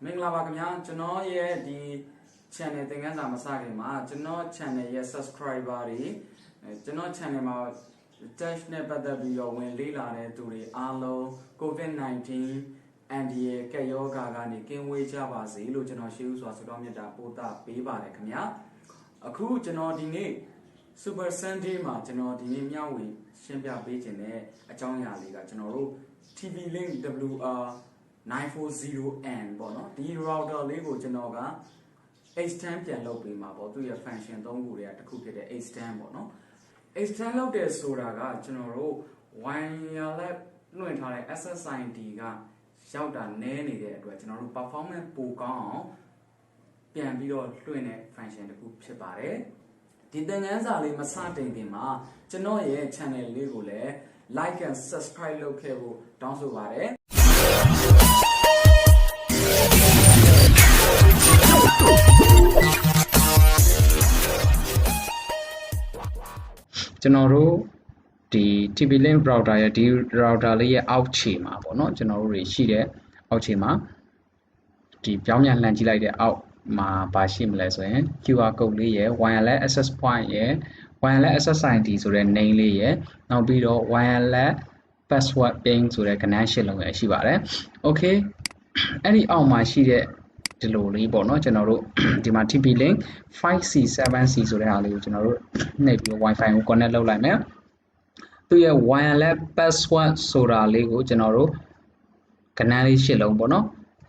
မင်္ဂလာပါခင်ဗျာကျွန်တော်ရဲ့ဒီ channel သင်ခန်းစာမစခင်မှာကျွန်တော် channel ရဲ့ subscriber တွေကျွန်တော် channel မှာ touch နဲ့ပတ်သက်ပြီးတော့ဝင်လေ့လာတဲ့သူတွေအားလုံး COVID-19 အန်ဒီရဲ့ကက်ယောဂါကနေကင်းဝေးကြပါစေလို့ကျွန်တော်ရှေးဥစွာဆုတောင်းမြတ်တာပို့တာပေးပါတယ်ခင်ဗျာအခုကျွန်တော်ဒီနေ့ Super Sunday မှာကျွန်တော်ဒီနေ့မျှဝေရှင်းပြပေးခြင်းတဲ့အကြောင်းအရာလေးကကျွန်တော်တို့ TV link 𝑊𝑟940N ပေါ့နော်ဒီ router လေးကိုကျွန်တော်က extend ပြန်လုပ်ပေးမှာပေါ့သူရဲ့ function 3ခုတွေကတစ်ခုဖြစ်တဲ့ extend ပေါ့နော် extend လုပ်တယ်ဆိုတာကကျွန်တော်တို့ wireless လွှင့်ထားတဲ့ SSID ကရောက်တာနည်းနေတဲ့အတွက်ကျွန်တော်တို့ performance ပိုကောင်းအောင်ပြန်ပြီးတော့လွှင့်တဲ့ function တစ်ခုဖြစ်ပါတယ်ဒီသင်ခန်းစာလေးမစတင်ခင်မှာကျွန်တော်ရဲ့ channel လေးကိုလည်း like and subscribe လုပ်ခဲ့ဖို့တောင်းဆိုပါတယ်ကျွန်တော်တို့ဒီ TV link router ရဲ့ဒီ router လေးရဲ့အောက်ခြေမှာပေါ့နော်ကျွန်တော်တို့တွေရှိတဲ့အောက်ခြေမှာဒီပြောင်းပြန်လှန်ကြည့်လိုက်တဲ့အောက်မှာပါရှိမလဲဆိုရင် QR code လေးရဲ့ wireless access point ရဲ့ wireless SSID ဆိုတဲ့ name လေးရဲ့နောက်ပြီးတော့ wireless password pin ဆိုတဲ့ connection လုံးရဲ့ရှိပါတယ် okay အဲ့ဒီအောက်မှာရှိတဲ့ဒီလိုလေးပေါ့နော်ကျွန်တော်တို့ဒီမှာ TP link 5C 7C ဆိုတဲ့ဟာလေးကိုကျွန်တော်တို့နှိပ်ပြီး Wi-Fi ကို connect လုပ်လိုက်မယ်သူရဲ့ wireless password ဆိုတာလေးကိုကျွန်တော်တို့ကဏ္ဍလေး8လုံးပေါ့နော်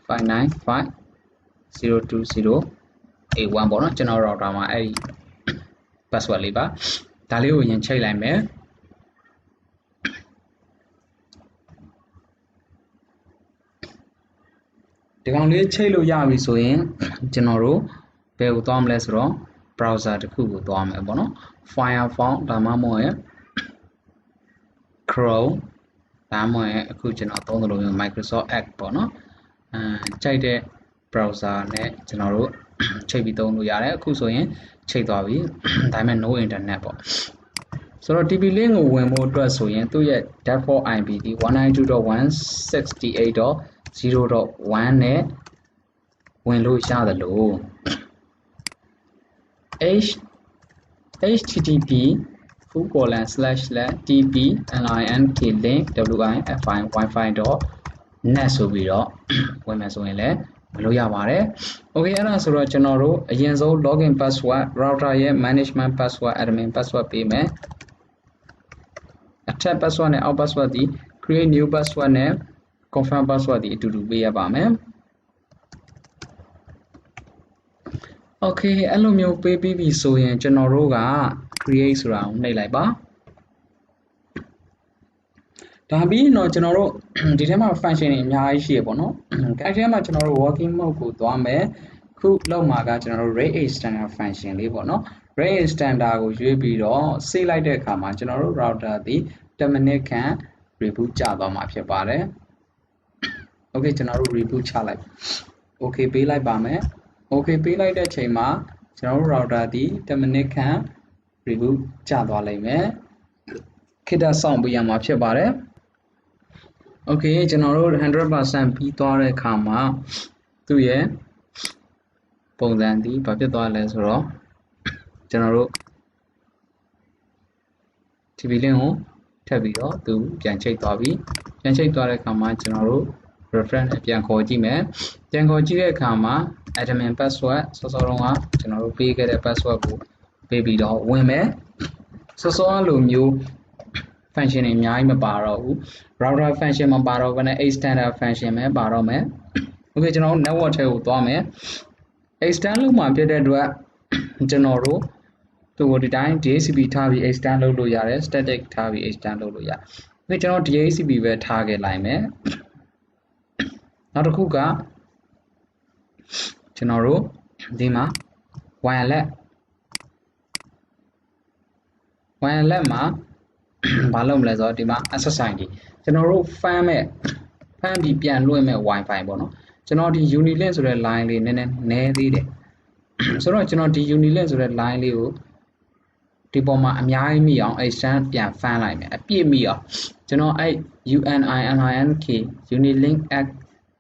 595020881ပေါ့နော်ကျွန်တော် router မှာအဲ့ဒီ password လေးပါဒါလေးကိုရင်ချိန်လိုက်မယ်ဒီကောင်လေးချိန်လို့ရပြီဆိုရင်ကျွန်တော်တို့ဘယ်ကိုသွားမလဲဆိုတော့ browser တစ်ခုကိုသွားမယ်ပေါ့နော် Firefox ဒါမှမဟုတ် Chrome ဒါမှမဟုတ်အခုကျွန်တော်သုံးသလိုမျိုး Microsoft Edge ပေါ့နော်ကြိုက်တဲ့ browser နဲ့ကျွန်တော်တို့ချိန်ပြီးသုံးလို့ရတယ်အခုဆိုရင်ချိန်သွားပြီဒါပေမဲ့ no internet ပေါ့ဆိုတော့ TP link ကိုဝင်ဖို့အတွက်ဆိုရင်သူ့ရဲ့ default IP ဒီ 192.168.0.1 နဲ့ဝင်လို့ရတယ်လို့ http://tp://link.wifi.net ဆိုပြီးတော့ဝင်မယ်ဆိုရင်လည်းမလို့ရပါတယ် okay အဲ့ဒါဆိုတော့ကျွန်တော်တို့အရင်ဆုံး login password router ရဲ့ management password admin password ပေးမယ်အထက် password နဲ့အောက် password ဒီ create new password နဲ့ confirm password ဒီအတူတူပေးရပါမယ် okay အဲ့လိုမျိုးပေးပြီးပြီဆိုရင်ကျွန်တော်တို့က create ဆိုတာကိုနှိပ်လိုက်ပါဒါပြီးရင်တော့ကျွန်တော်တို့ဒီထဲမှာ function တွေအများကြီးရှိရပေါ့နော်အဲ့ဒီထဲမှာကျွန်တော်တို့ working mode ကိုသွားမယ်ခုလောက်မှာကကျွန်တော်တို့ rate extender function လေးပေါ့နော် rate extender ကိုရွေးပြီးတော့ save လိုက်တဲ့အခါမှာကျွန်တော်တို့ router ဒီ10 minute ခန့် reboot ကျသွားမှာဖြစ်ပါတယ် okay ကျွန်တော်တို့ reboot ချလိုက် okay ပေးလိုက်ပါမယ် okay ပေးလိုက်တဲ့ချိန်မှာကျွန်တော်တို့ router ဒီ10 minute ခန့် reboot ကျသွားလိမ့်မယ်ခေတ္တစောင့်ပေးရမှာဖြစ်ပါတယ် okay ကျွန်တော်တို့ 100% ပြီးသွားတဲ့အခါမှာသူ့ရဲ့ပုံစံဒီဘာဖြစ်သွားလဲဆိုတော့ကျွန်တော်တို့ TV link ကိုထပ်ပြီးတော့သူပြန်ချိတ်သွားပြီပြန်ချိတ်သွားတဲ့အခါမှာကျွန်တော်တို့ reference ပြန်ခေါ်ကြည့်မယ်ပြန်ခေါ်ကြည့်တဲ့အခါမှာ admin password စောစောတုန်းကကျွန်တော်တို့ပေးခဲ့တဲ့ password ကိုပေးပြီးတော့ဝင်မယ်စောစောလိုမျိုး function တွေအများကြီးမပါတော့ဘူး router function မပါတော့ဘဲနဲ့ extender function ပဲပါတော့မယ် okay ကျွန်တော်တို့ network ထဲကိုသွားမယ် extend လုပ်မှဖြစ်တဲ့အတွက်ကျွန်တော်တို့သူ့ကိုဒီတိုင်း DHCP ထားပြီး extend လုပ်လို့ရတယ် static ထားပြီး extend လုပ်လို့ရတယ် okay ကျွန်တော် DHCP ပဲထားခဲ့လိုက်မယ်နောက်တစ်ခုကကျွန်တော်တို့ဒီမှာ wireless မှာဘာလုပ်မလဲဆိုတော့ဒီမှာ SSID ကျွန်တော်တို့ fan ပြီးပြန်လွှင့်မဲ့ Wi-Fi ပေါ့နော်ကျွန်တော်ဒီ Unilink ဆိုတဲ့ line လေးနည်းသေးတယ်ဆိုတော့ကျွန်တော်ဒီ Unilink ဆိုတဲ့ line လေးကိုဒီပေါ်မှာအများကြီးမိအောင် extend ပြန် fan လိုက်မယ်အပြည့်မိအောင်ကျွန်တော်အဲ့ UNILINK Unilink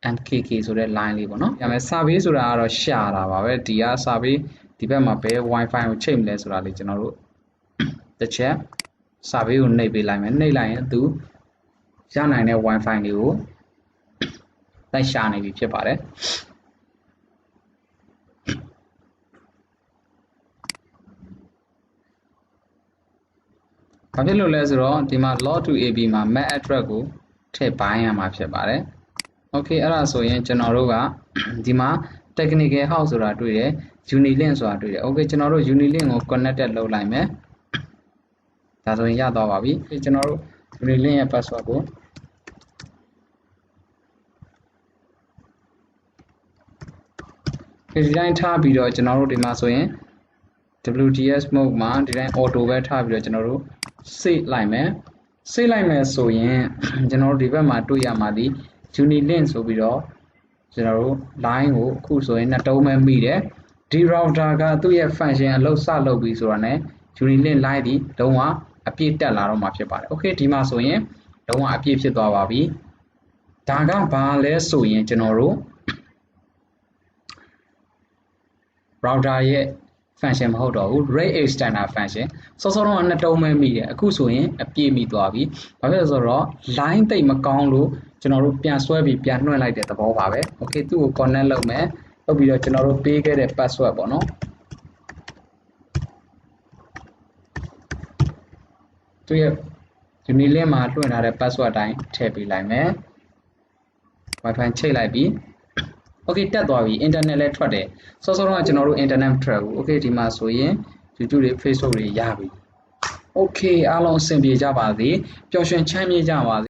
and KK ဆိုတဲ့ line လေးပေါ့နော်ဒါပေမဲ့ survey ဆိုတာကတော့ရှာတာပါပဲဒီက survey ဒီဘက်မှာပဲ wifi ကိုချိန်မလဲဆိုတာလေးကျွန်တော်တို့တစ်ချက် survey ကိုနှိပ်ပေးလိုက်မယ်နှိပ်လိုက်ရင်သူရနိုင်တဲ့ wifi တွေကိုလိုက်ရှာနေပြီဖြစ်ပါတယ်ဘာဖြစ်လို့လဲဆိုတော့ဒီမှာ log to ab မှာ MAC address ကိုထည့်ပိုင်းရမှာဖြစ်ပါတယ် okay အဲ့ဒါဆိုရင်ကျွန်တော်တို့ကဒီမှာ technical house ဆိုတာတွေ့တယ် unilink ဆိုတာတွေ့တယ် okay ကျွန်တော်တို့ unilink ကို connected လုပ်လိုက်မယ်ဒါဆိုရင်ရသွားပါပြီကျွန်တော်တို့ unilink ရဲ့ password ကိုဒီတိုင်းထားပြီးတော့ကျွန်တော်တို့ဒီမှာဆိုရင် WDS mode မှာဒီတိုင်း auto ပဲထားပြီးတော့ကျွန်တော်တို့ save လိုက်မယ်ဆိုရင်ကျွန်တော်တို့ဒီဘက်မှာတွေ့ရမှာဒီ unilink ဆိုပြီးတော့ကျွန်တော်တို့ line ကိုအခုဆိုရင်နှစ်တုံးပဲမိတယ်ဒီ router ကသူ့ရဲ့ function အလုပ်စလုပ်ပြီးဆိုတာနဲ့ unilink line ဒီလုံးဝအပြည့်တက်လာတော့မှာဖြစ်ပါတယ် okay ဒီမှာဆိုရင်လုံးဝအပြည့်ဖြစ်သွားပါပြီဒါကဘာလဲဆိုရင်ကျွန်တော်တို့ router ရဲ့ function မဟုတ်တော့ဘူး rate extender function စောစောတော့နှစ်တုံးပဲမိတယ်အခုဆိုရင်အပြည့်မိသွားပြီဘာဖြစ်လဲဆိုတော့ line တိတ်မကောင်းလို့ကျွန်တော်တို့ပြန်ဆွဲပြီးပြန်နှွှဲလိုက်တဲ့သဘောပါပဲ okay သူ့ကို connect လုပ်မယ်လုပ်ပြီးတော့ကျွန်တော်တို့ပေးခဲ့တဲ့ password ပေါ့နော်သူရဲ့ unilink မှာလွှင့်ထားတဲ့ password အတိုင်းထည့်ပေးလိုက်မယ် wifi ချိတ်လိုက်ပြီး okay တက်သွားပြီ internet လည်းထွက်တယ်စောစောတော့ကျွန်တော်တို့ internet မထွက်ဘူး okay ဒီမှာဆိုရင် YouTube တွေ Facebook တွေရပြီ okay အားလုံးအဆင်ပြေကြပါစေပျော်ရွှင်ချမ်းမြေ့ကြပါစေ